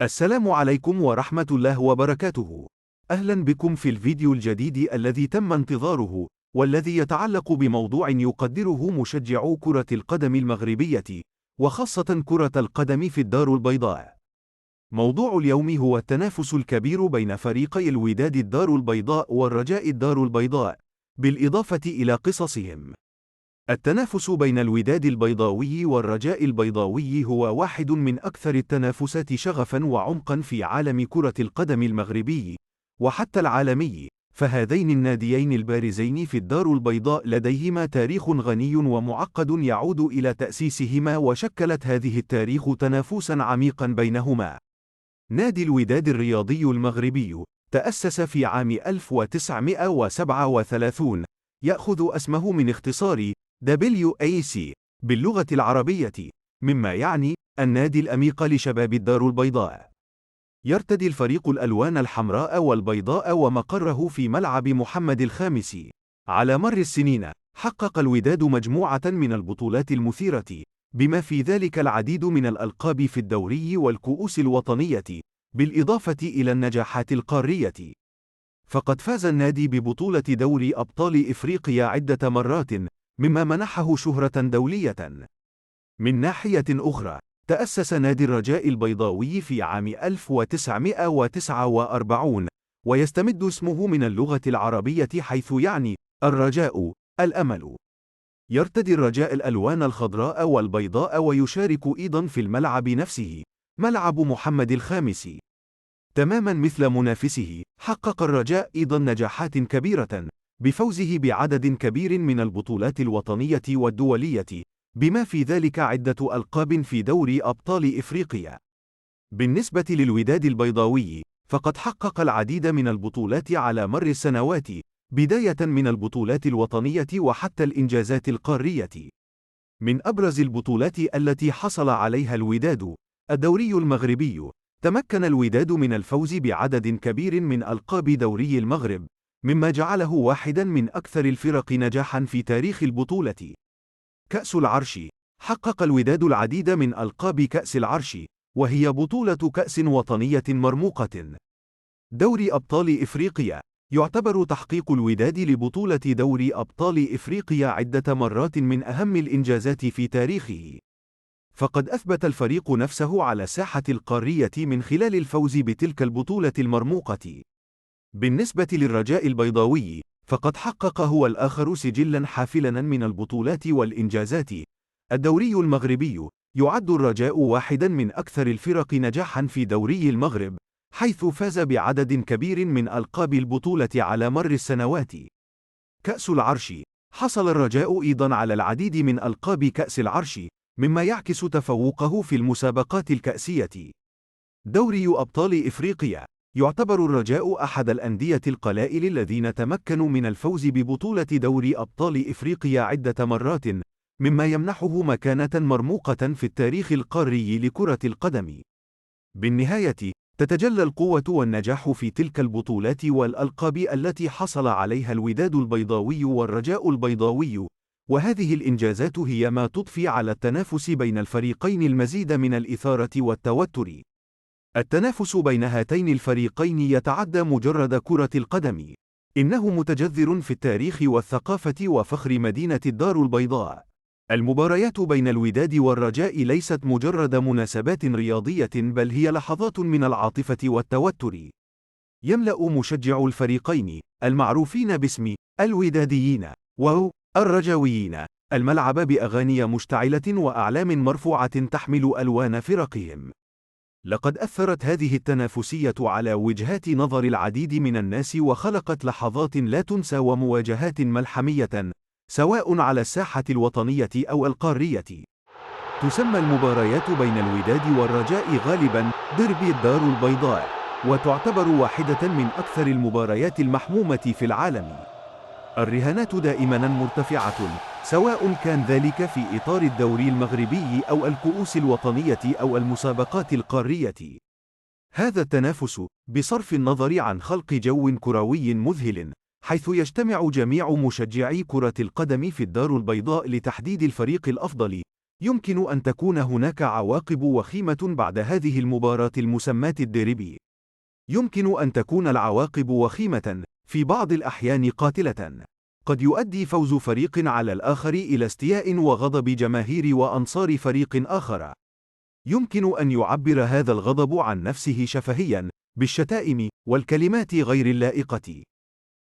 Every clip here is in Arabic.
السلام عليكم ورحمة الله وبركاته. أهلا بكم في الفيديو الجديد الذي تم انتظاره، والذي يتعلق بموضوع يقدره مشجعو كرة القدم المغربية، وخاصة كرة القدم في الدار البيضاء. موضوع اليوم هو التنافس الكبير بين فريقي الوداد الدار البيضاء والرجاء الدار البيضاء، بالإضافة إلى قصصهم. التنافس بين الوداد البيضاوي والرجاء البيضاوي هو واحد من أكثر التنافسات شغفًا وعمقًا في عالم كرة القدم المغربي، وحتى العالمي، فهذين الناديين البارزين في الدار البيضاء لديهما تاريخ غني ومعقد يعود إلى تأسيسهما، وشكلت هذه التاريخ تنافسًا عميقًا بينهما. نادي الوداد الرياضي المغربي تأسس في عام 1937، يأخذ اسمه من اختصار WAC باللغة العربية، مما يعني النادي الأميق لشباب الدار البيضاء. يرتدي الفريق الألوان الحمراء والبيضاء ومقره في ملعب محمد الخامس. على مر السنين، حقق الوداد مجموعة من البطولات المثيرة، بما في ذلك العديد من الألقاب في الدوري والكؤوس الوطنية، بالإضافة إلى النجاحات القارية. فقد فاز النادي ببطولة دوري أبطال إفريقيا عدة مرات، مما منحه شهرة دولية. من ناحية أخرى، تأسس نادي الرجاء البيضاوي في عام 1949، ويستمد اسمه من اللغة العربية حيث يعني الرجاء، الأمل. يرتدي الرجاء الألوان الخضراء والبيضاء، ويشارك أيضا في الملعب نفسه، ملعب محمد الخامس. تماما مثل منافسه، حقق الرجاء أيضا نجاحات كبيرة، بفوزه بعدد كبير من البطولات الوطنية والدولية، بما في ذلك عدة ألقاب في دوري أبطال إفريقيا. بالنسبة للوداد البيضاوي، فقد حقق العديد من البطولات على مر السنوات، بداية من البطولات الوطنية وحتى الإنجازات القارية. من أبرز البطولات التي حصل عليها الوداد: الدوري المغربي، تمكن الوداد من الفوز بعدد كبير من ألقاب دوري المغرب، مما جعله واحدا من أكثر الفرق نجاحا في تاريخ البطولة. كأس العرش، حقق الوداد العديد من ألقاب كأس العرش، وهي بطولة كأس وطنية مرموقة. دوري أبطال إفريقيا، يعتبر تحقيق الوداد لبطولة دوري أبطال إفريقيا عدة مرات من أهم الإنجازات في تاريخه. فقد أثبت الفريق نفسه على الساحة القارية من خلال الفوز بتلك البطولة المرموقة. بالنسبة للرجاء البيضاوي، فقد حقق هو الآخر سجلاً حافلاً من البطولات والإنجازات. الدوري المغربي، يعد الرجاء واحداً من أكثر الفرق نجاحاً في دوري المغرب، حيث فاز بعدد كبير من ألقاب البطولة على مر السنوات. كأس العرش، حصل الرجاء أيضاً على العديد من ألقاب كأس العرش، مما يعكس تفوقه في المسابقات الكأسية. دوري أبطال إفريقيا، يعتبر الرجاء أحد الأندية القلائل الذين تمكنوا من الفوز ببطولة دوري أبطال إفريقيا عدة مرات، مما يمنحه مكانة مرموقة في التاريخ القاري لكرة القدم. بالنهاية، تتجلى القوة والنجاح في تلك البطولات والألقاب التي حصل عليها الوداد البيضاوي والرجاء البيضاوي، وهذه الإنجازات هي ما تضفي على التنافس بين الفريقين المزيد من الإثارة والتوتر. التنافس بين هاتين الفريقين يتعدى مجرد كرة القدم، إنه متجذر في التاريخ والثقافة وفخر مدينة الدار البيضاء. المباريات بين الوداد والرجاء ليست مجرد مناسبات رياضية، بل هي لحظات من العاطفة والتوتر. يملأ مشجعو الفريقين، المعروفين باسم الوداديين والرجاويين، الملعب بأغاني مشتعلة وأعلام مرفوعة تحمل ألوان فرقهم. لقد أثرت هذه التنافسية على وجهات نظر العديد من الناس، وخلقت لحظات لا تنسى ومواجهات ملحمية، سواء على الساحة الوطنية أو القارية. تسمى المباريات بين الوداد والرجاء غالباً ديربي الدار البيضاء، وتعتبر واحدة من أكثر المباريات المحمومة في العالم. الرهانات دائماً مرتفعة، سواء كان ذلك في إطار الدوري المغربي أو الكؤوس الوطنية أو المسابقات القارية. هذا التنافس، بصرف النظر عن خلق جو كروي مذهل، حيث يجتمع جميع مشجعي كرة القدم في الدار البيضاء لتحديد الفريق الأفضل، يمكن أن تكون هناك عواقب وخيمة بعد هذه المباراة المسماة الديربي. يمكن أن تكون العواقب وخيمة، في بعض الأحيان قاتلة. قد يؤدي فوز فريق على الآخر إلى استياء وغضب جماهير وأنصار فريق آخر. يمكن أن يعبر هذا الغضب عن نفسه شفهيًا، بالشتائم والكلمات غير اللائقة.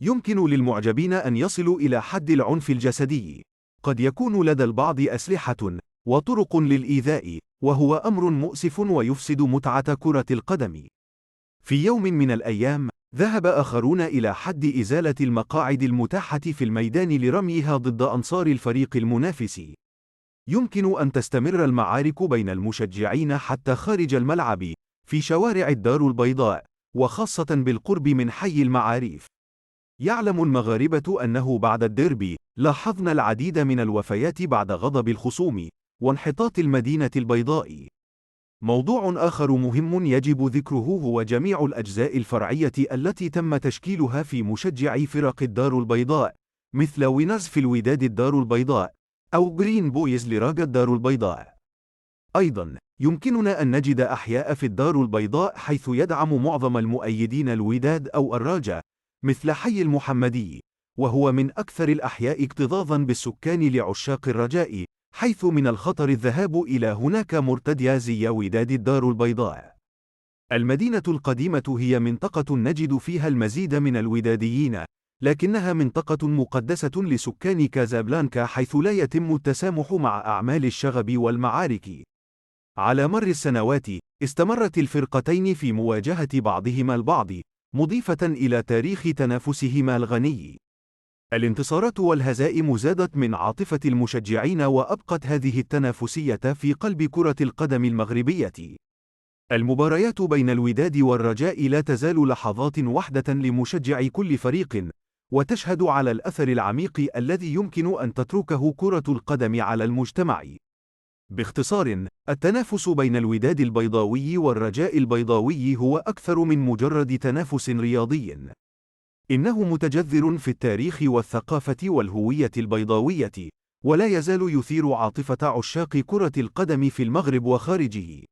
يمكن للمعجبين أن يصلوا إلى حد العنف الجسدي. قد يكون لدى البعض أسلحة وطرق للإيذاء، وهو أمر مؤسف ويفسد متعة كرة القدم. في يوم من الأيام، ذهب آخرون إلى حد إزالة المقاعد المتاحة في الميدان لرميها ضد أنصار الفريق المنافس. يمكن أن تستمر المعارك بين المشجعين حتى خارج الملعب، في شوارع الدار البيضاء، وخاصة بالقرب من حي المعاريف. يعلم المغاربة أنه بعد الديربي، لاحظنا العديد من الوفيات بعد غضب الخصوم، وانحطاط المدينة البيضاء. موضوع آخر مهم يجب ذكره هو جميع الأجزاء الفرعية التي تم تشكيلها في مشجعي فرق الدار البيضاء، مثل وينرز في الوداد الدار البيضاء، أو جرين بويز لراجا الدار البيضاء. أيضا، يمكننا أن نجد أحياء في الدار البيضاء حيث يدعم معظم المؤيدين الوداد أو الراجا، مثل حي المحمدي، وهو من أكثر الأحياء اكتظاظا بالسكان لعشاق الرجاء، حيث من الخطر الذهاب إلى هناك مرتديا زي وداد الدار البيضاء. المدينة القديمة هي منطقة نجد فيها المزيد من الوداديين، لكنها منطقة مقدسة لسكان كازابلانكا حيث لا يتم التسامح مع أعمال الشغب والمعارك. على مر السنوات، استمرت الفرقتين في مواجهة بعضهما البعض، مضيفة إلى تاريخ تنافسهما الغني. الانتصارات والهزائم زادت من عاطفة المشجعين وأبقت هذه التنافسية في قلب كرة القدم المغربية. المباريات بين الوداد والرجاء لا تزال لحظات وحدة لمشجع كل فريق، وتشهد على الأثر العميق الذي يمكن أن تتركه كرة القدم على المجتمع. باختصار، التنافس بين الوداد البيضاوي والرجاء البيضاوي هو أكثر من مجرد تنافس رياضي. إنه متجذر في التاريخ والثقافة والهوية البيضاوية، ولا يزال يثير عاطفة عشاق كرة القدم في المغرب وخارجه.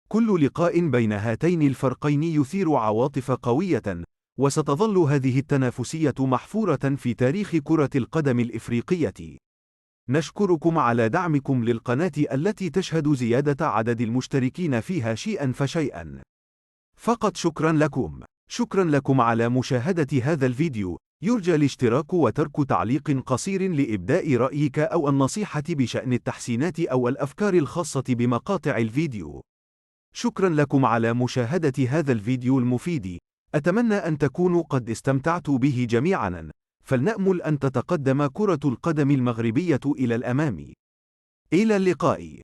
كل لقاء بين هاتين الفرقين يثير عواطف قوية، وستظل هذه التنافسية محفورة في تاريخ كرة القدم الإفريقية. نشكركم على دعمكم للقناة التي تشهد زيادة عدد المشتركين فيها شيئا فشيئا. فقط شكرا لكم. شكرا لكم على مشاهدة هذا الفيديو. يرجى الاشتراك وترك تعليق قصير لإبداء رأيك أو النصيحة بشأن التحسينات أو الأفكار الخاصة بمقاطع الفيديو. شكرا لكم على مشاهدة هذا الفيديو المفيد. أتمنى أن تكونوا قد استمتعتوا به جميعا، فلنأمل أن تتقدم كرة القدم المغربية إلى الأمام. إلى اللقاء.